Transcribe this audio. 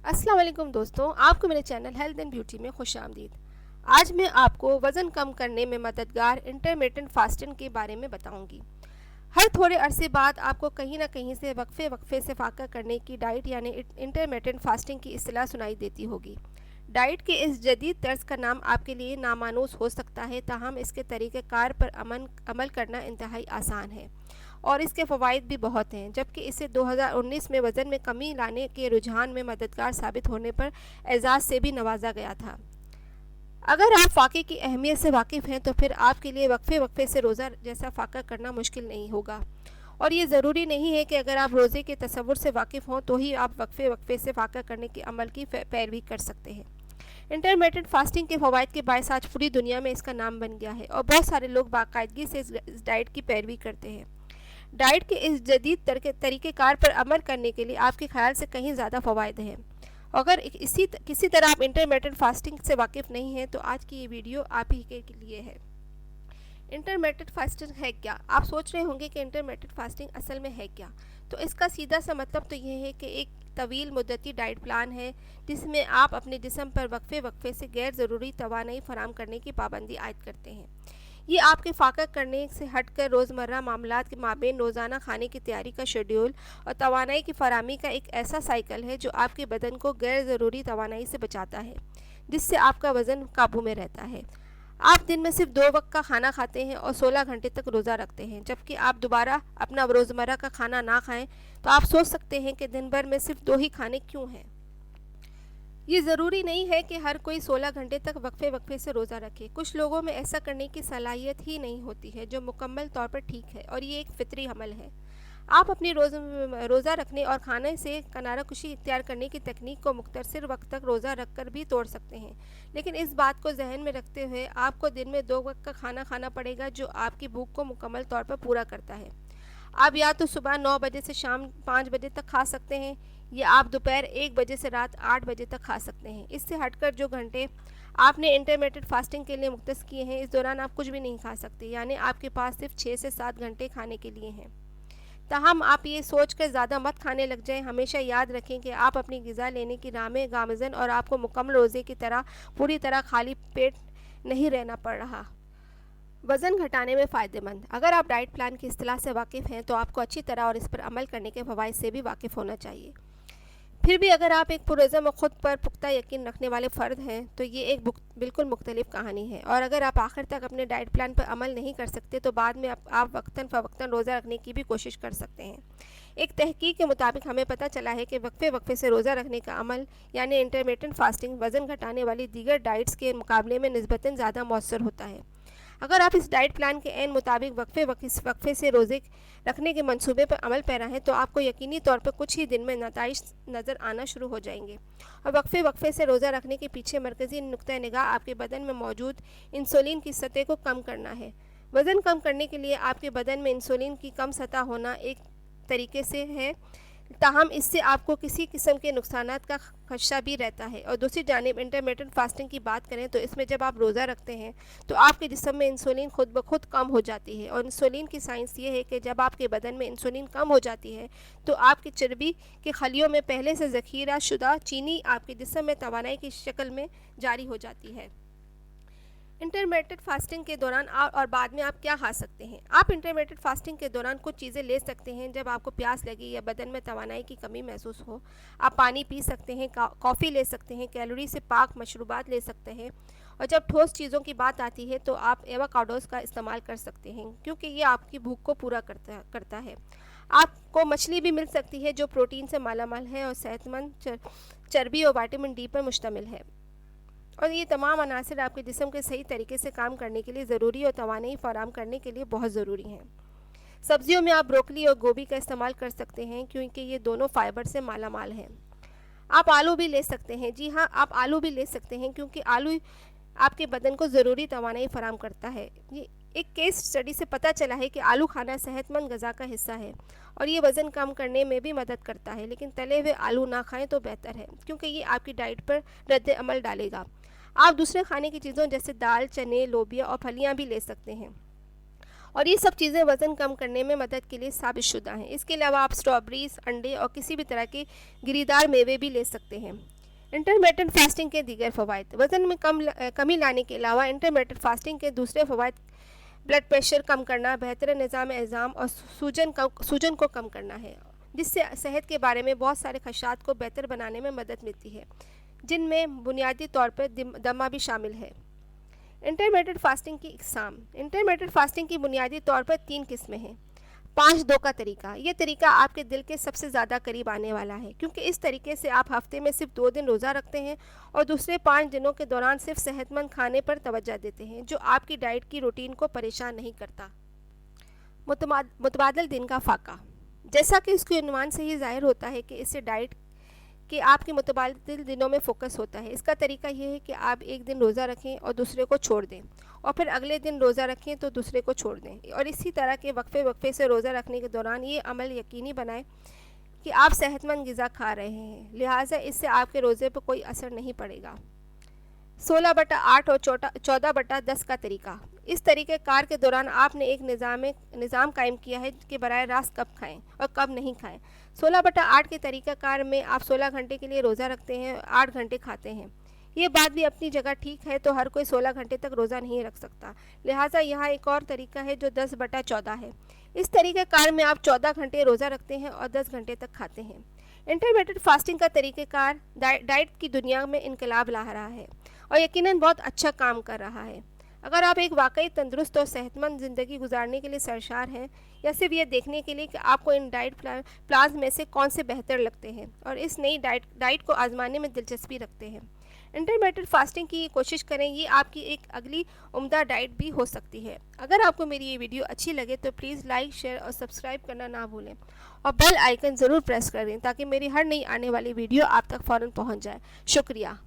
अस्सलाम वालेकुम दोस्तों, आपको मेरे चैनल हेल्थ एंड ब्यूटी में खुश आमदीद। आज मैं आपको वज़न कम करने में मददगार इंटरमिटेंट फास्टिंग के बारे में बताऊंगी। हर थोड़े अरसे बाद आपको कहीं ना कहीं से वक्फे वक्फे से फाका करने की डाइट यानी इंटरमिटेंट फास्टिंग की इस्तिलाह सुनाई देती होगी। डाइट के इस जदीद तर्ज का नाम आपके लिए नामानूस हो सकता है, ताहम इसके तरीक़ेकार पर अमल करना इंतहाई आसान है और इसके फ़वाइद भी बहुत हैं, जबकि इसे 2019 में वज़न में कमी लाने के रुझान में मददगार साबित होने पर एजाज़ से भी नवाजा गया था। अगर आप फ़ाके की अहमियत से वाकिफ़ हैं तो फिर आपके लिए वक्फे वक्फे से रोज़ा जैसा फ़ाका करना मुश्किल नहीं होगा, और ये ज़रूरी नहीं है कि अगर आप रोज़े के तसव्वुर से वाकिफ़ हों तो ही आप वक्फे वक्फे से फ़ाका करने के अमल की पैरवी कर सकते हैं। इंटरमिटेंट फास्टिंग के फ़वाइद के बायस आज पूरी दुनिया में इसका नाम बन गया है और बहुत सारे लोग बाकायदगी से इस डाइट की पैरवी करते हैं। डाइट के इस जदीद तरीक़ेकार पर अमल करने के लिए आपके ख्याल से कहीं ज़्यादा फ़वाइद हैं। अगर किसी तरह आप इंटरमिटेंट फास्टिंग से वाकिफ़ नहीं हैं तो आज की ये वीडियो आप ही के लिए है। इंटरमिटेंट फास्टिंग है क्या? आप सोच रहे होंगे कि इंटरमिटेंट फास्टिंग असल में है क्या। तो इसका सीधा सा मतलब तो यह है कि एक तवील मुद्दती डाइट प्लान है जिसमें आप अपने जिस्म पर वक्फे वक्फे से गैर ज़रूरी तवानाई फराम करने की पाबंदी आयद करते हैं। ये आपके फाका करने से हटकर रोज़मर्रा मामलात के माबेन रोज़ाना खाने की तैयारी का शेड्यूल और तवानाई की फरामी का एक ऐसा साइकिल है जो आपके बदन को गैर ज़रूरी तवानाई से बचाता है, जिससे आपका वज़न काबू में रहता है। आप दिन में सिर्फ 2 वक्त का खाना खाते हैं और 16 घंटे तक रोज़ा रखते हैं, जबकि आप दोबारा अपना रोज़मर्रा का खाना ना खाएं तो आप सोच सकते हैं कि दिन भर में सिर्फ 2 ही खाने क्यों हैं। ये ज़रूरी नहीं है कि हर कोई 16 घंटे तक वक्फे वक्फे से रोज़ा रखे। कुछ लोगों में ऐसा करने की सलाहियत ही नहीं होती है, जो मुकम्मल तौर पर ठीक है और ये एक फितरी अमल है। आप अपनी रोज़ा रखने और खाने से किनारा कुशी इख्तियार करने की तकनीक को मुख्तसर वक्त तक रोज़ा रख कर भी तोड़ सकते हैं, लेकिन इस बात को जहन में रखते हुए आपको दिन में 2 वक्त का खाना खाना पड़ेगा जो आपकी भूख को मुकम्मल तौर पर पूरा करता है। आप या तो सुबह 9 बजे से शाम 5 बजे तक खा सकते हैं, या आप दोपहर 1 बजे से रात 8 बजे तक खा सकते हैं। इससे हटकर जो घंटे आपने इंटरमिटेंट फास्टिंग के लिए मुख्तस किए हैं, इस दौरान आप कुछ भी नहीं खा सकते, यानी आपके पास सिर्फ 6 से 7 घंटे खाने के लिए हैं। ताहम आप ये सोच कर ज़्यादा मत खाने लग जाएं। हमेशा याद रखें कि आप अपनी ग़िज़ा लेने की राह में गामज़न और आपको मुकम्मल रोज़े की तरह पूरी तरह खाली पेट नहीं रहना पड़ रहा। वज़न घटाने में फ़ायदेमंद। अगर आप डाइट प्लान की इस्तिलाह से वाकिफ़ हैं तो आपको अच्छी तरह और इस पर अमल करने के फ़वाइद से भी वाकिफ़ होना चाहिए। फिर भी अगर आप एक पुरज़म और ख़ुद पर पुख्ता यकीन रखने वाले फ़र्द हैं तो ये एक बिल्कुल मुख्तलिफ कहानी है, और अगर आप आखिर तक अपने डाइट प्लान पर अमल नहीं कर सकते तो बाद में आप वक्तन फ़वक्तन रोज़ा रखने की भी कोशिश कर सकते हैं। एक तहकीक के मुताबिक हमें पता चला है कि वक्फे वक्फे से रोज़ा रखने का अमल यानी इंटरमिटेंट फास्टिंग वज़न घटाने वाली दीगर डाइट्स के मुकाबले में निस्बतन ज़्यादा मौसर होता है। अगर आप इस डाइट प्लान के ऐन मुताबिक वक्फे से रोज़े रखने के मंसूबे पर अमल पैरा हैं तो आपको यकीनी तौर पर कुछ ही दिन में नताइज नज़र आना शुरू हो जाएंगे। और वक्फे वक्फे से रोज़ा रखने के पीछे मरकज़ी नुक्ता निगाह आपके बदन में मौजूद इंसुलिन की सतह को कम करना है। वज़न कम करने के लिए आपके बदन में इंसुलिन की कम सतह होना एक तरीके से है, ताहम इससे आपको किसी किस्म के नुकसानात का खदशा भी रहता है। और दूसरी जानिब इंटरमिटेंट फास्टिंग की बात करें तो इसमें जब आप रोज़ा रखते हैं तो आपके जिस्म में इंसुलिन खुद ब खुद कम हो जाती है, और इंसुलिन की साइंस ये है कि जब आपके बदन में इंसुलिन कम हो जाती है तो आपकी चर्बी के खलियों में पहले से ज़ख़ीरा शुदा चीनी आपके जिस्म में तवानाई की शक्ल में जारी हो जाती है। इंटरमिटेंट फास्टिंग के दौरान और बाद में आप क्या खा सकते हैं? आप इंटरमिटेंट फास्टिंग के दौरान कुछ चीज़ें ले सकते हैं जब आपको प्यास लगे या बदन में तवानाई की कमी महसूस हो। आप पानी पी सकते हैं, कॉफ़ी ले सकते हैं, कैलोरी से पाक मशरूबात ले सकते हैं, और जब ठोस चीज़ों की बात आती है तो आप एवोकाडोस का इस्तेमाल कर सकते हैं क्योंकि ये आपकी भूख को पूरा करता है। आपको मछली भी मिल सकती है जो प्रोटीन से मालामाल है और सेहतमंद चर्बी और विटामिन डी पर मुश्तमिल है, और ये तमाम अनासर आपके जिस्म के सही तरीके से काम करने के लिए ज़रूरी और तवानाई फराहम करने के लिए बहुत ज़रूरी हैं। सब्जियों में आप ब्रोकली और गोभी का इस्तेमाल कर सकते हैं क्योंकि ये दोनों फाइबर से मालामाल हैं। आप आलू भी ले सकते हैं, जी हाँ, आप आलू भी ले सकते हैं क्योंकि आलू आपके बदन को ज़रूरी तवानाई फराहम करता है। ये एक केस स्टडी से पता चला है कि आलू खाना सेहतमंद ग़िज़ा का हिस्सा है और ये वज़न कम करने में भी मदद करता है, लेकिन तले हुए आलू ना खाएं तो बेहतर है क्योंकि ये आपकी डाइट पर रद्द अमल डालेगा। आप दूसरे खाने की चीज़ों जैसे दाल, चने, लोबिया और फलियां भी ले सकते हैं, और ये सब चीज़ें वज़न कम करने में मदद के लिए साबित शुदा हैं। इसके अलावा आप स्ट्रॉबेरीज, अंडे और किसी भी तरह के गिरीदार मेवे भी ले सकते हैं। इंटरमिटेंट फास्टिंग के दीगर फ़वाइद। वज़न में कमी लाने के अलावा इंटरमिटेंट फास्टिंग के दूसरे फ़वाइद ब्लड प्रेशर कम करना, बेहतर निज़ाम एज़ाम और सूजन को कम करना है, जिससे सेहत के बारे में बहुत सारे खदशात को बेहतर बनाने में मदद मिलती है, जिनमें बुनियादी तौर पर दमा भी शामिल है। इंटरमिटेंट फास्टिंग की इक़साम। इंटरमिटेंट फास्टिंग की बुनियादी तौर पर 3 किस्में हैं। 5-2 का तरीका। ये तरीका आपके दिल के सबसे ज़्यादा करीब आने वाला है, क्योंकि इस तरीके से आप हफ्ते में सिर्फ 2 दिन रोज़ा रखते हैं और दूसरे 5 दिनों के दौरान सिर्फ सेहतमंद खाने पर तवज्जो देते हैं, जो आपकी डाइट की रूटीन को परेशान नहीं करता। मुतबादल दिन का फाका। जैसा कि इसके उन्वान से ही ज़ाहिर होता है कि इससे डाइट कि आपके मुतबादिल दिनों में फ़ोकस होता है। इसका तरीका यह है कि आप एक दिन रोज़ा रखें और दूसरे को छोड़ दें, और फिर अगले दिन रोज़ा रखें तो दूसरे को छोड़ दें, और इसी तरह के वक्फे से रोज़ा रखने के दौरान ये अमल यकीनी बनाएं कि आप सेहतमंद ग़िज़ा खा रहे हैं, लिहाजा इससे आपके रोज़े पर कोई असर नहीं पड़ेगा। 16/8 और 14/10 का तरीका। इस तरीके कार के दौरान आपने एक निज़ाम कायम किया है कि बराह रास्त कब खाएं और कब नहीं खाएं। 16/8 के तरीक़ा कार में आप 16 घंटे के लिए रोज़ा रखते हैं और 8 घंटे खाते हैं। ये बात भी अपनी जगह ठीक है, तो हर कोई 16 घंटे तक रोज़ा नहीं रख सकता, लिहाजा यहाँ एक और तरीका है जो 10/14 है। इस तरीक़े कार में आप 14 घंटे रोज़ा रखते हैं और 10 घंटे तक खाते हैं। इंटरमिटेंट फास्टिंग का तरीक़ेकार डाइट की दुनिया में इनकलाब ला रहा है और यकीनन बहुत अच्छा काम कर रहा है। अगर आप एक वाकई तंदुरुस्त और सेहतमंद ज़िंदगी गुजारने के लिए सरशार हैं, या सिर्फ ये देखने के लिए कि आपको इन डाइट प्लान्स में से कौन से बेहतर लगते हैं और इस नई डाइट को आजमाने में दिलचस्पी रखते हैं, इंटरमिटेंट फास्टिंग की कोशिश करें। ये आपकी एक अगली उम्दा डाइट भी हो सकती है। अगर आपको मेरी ये वीडियो अच्छी लगे तो प्लीज़ लाइक, शेयर और सब्सक्राइब करना ना भूलें, और बेल आइकन ज़रूर प्रेस कर दें ताकि मेरी हर नई आने वाली वीडियो आप तक फ़ौरन पहुंच जाए। शुक्रिया।